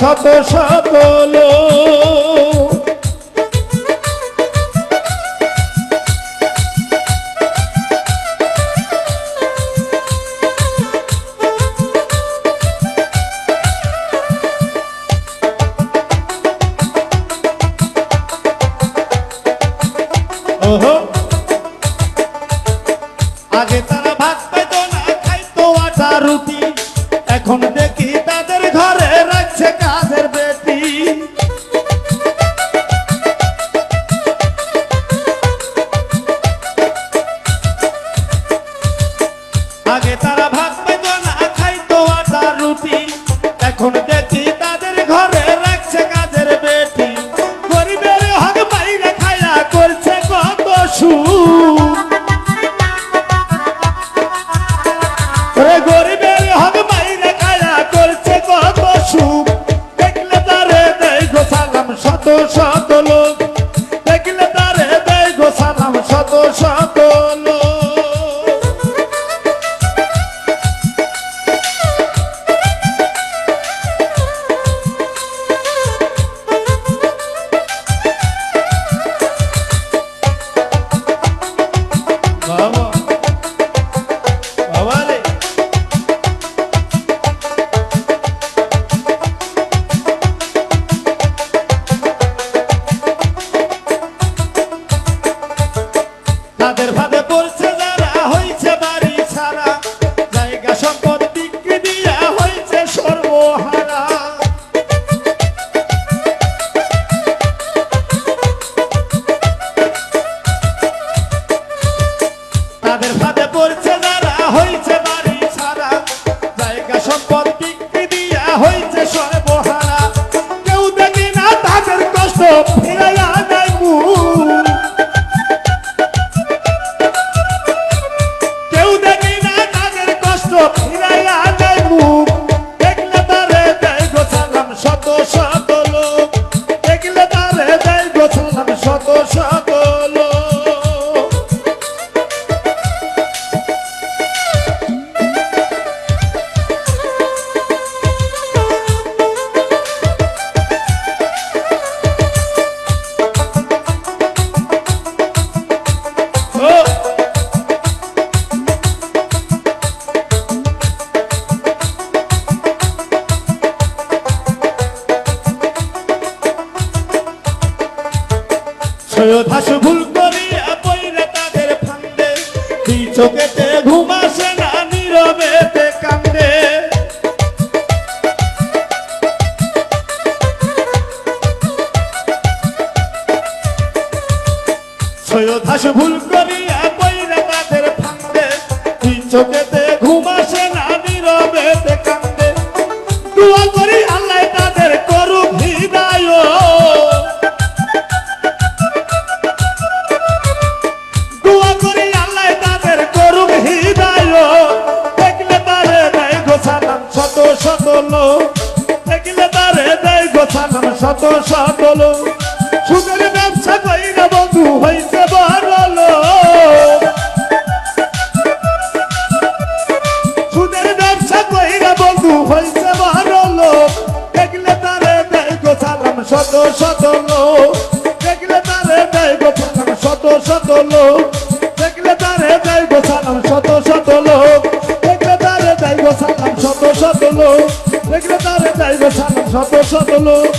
শত শত লোক আগে তারা ভাত পাইতো না, খাইতো আটা রুটি, এখন দেখি তাদের ঘরে রাখছে কাজের বেটি। আগে তারা ভাত পাইতো না, খাইতো আটা রুটি, এখন দেখি তাদের ঘরে রাখছে কাজের বেটি। গরিবের হক বাইরে খায়া করছে কত সুখ, গরিবের হক বাইরে খায়া করছে কত সুখ। দেখলে তারে দেয় গো সালাম শত শত লোক, দেখলে তারে দেয় গো সালাম শত শত লোক। বাবা বাবা রে, তাদের ভাদে পড়ছে যারা হয়েছে বাড়ি ছাড়া, জায়গা সম্পদ বিক্রি দিয়া হয়েছে সর্বহারা। তাদের ভাদে পড়ছে যারা হয়েছে বাড়ি ছাড়া, জায়গা সম্পদ বিক্রি দিয়া হয়েছে সর্বহারা। কেউ দেখি না তাদের কষ্ট ফিরাইয়া দেয় মুখ, ফিরাইয়া দেয় মুখ। দেখলে তারে দেয় গো সালাম শত শত লোক, দেখলে তারে দেয় গো সালাম শত শত লোক। সৈয়দ হাসু ভুল করিয়া পইরা তাদের ফান্দে, দুই চোখেতে ঘুম আসে না, নীরবেতে কান্দে। সৈয়দ হাসু ভুল করিয়া পইরা তাদের ফান্দে, দুই চোখেতে ঘুম আসে না, নীরবেতে কান্দে। দোয়া করি আল্লাহ তাদের করুক হিদায়াত, শত শত লোক, দেখলে তারে দেয় গো সালাম শত শত লোক। সুদের ব্যবসা কইরা বন্ধু হইছে বড় লোক, সুদের ব্যবসা কইরা বন্ধু হইছে বড় লোক। দেখলে তারে দেয় গো সালাম শত শত লোক, দেখলে তারে দেয় গো সালাম শত শত লোক, দেখলে তারে দেয় গো সালাম শত শত লোক, দেখলে তারে দেয় গো সালাম শত শত লোক, দেখলে তারে দেয় গো সালাম শত শত লোক।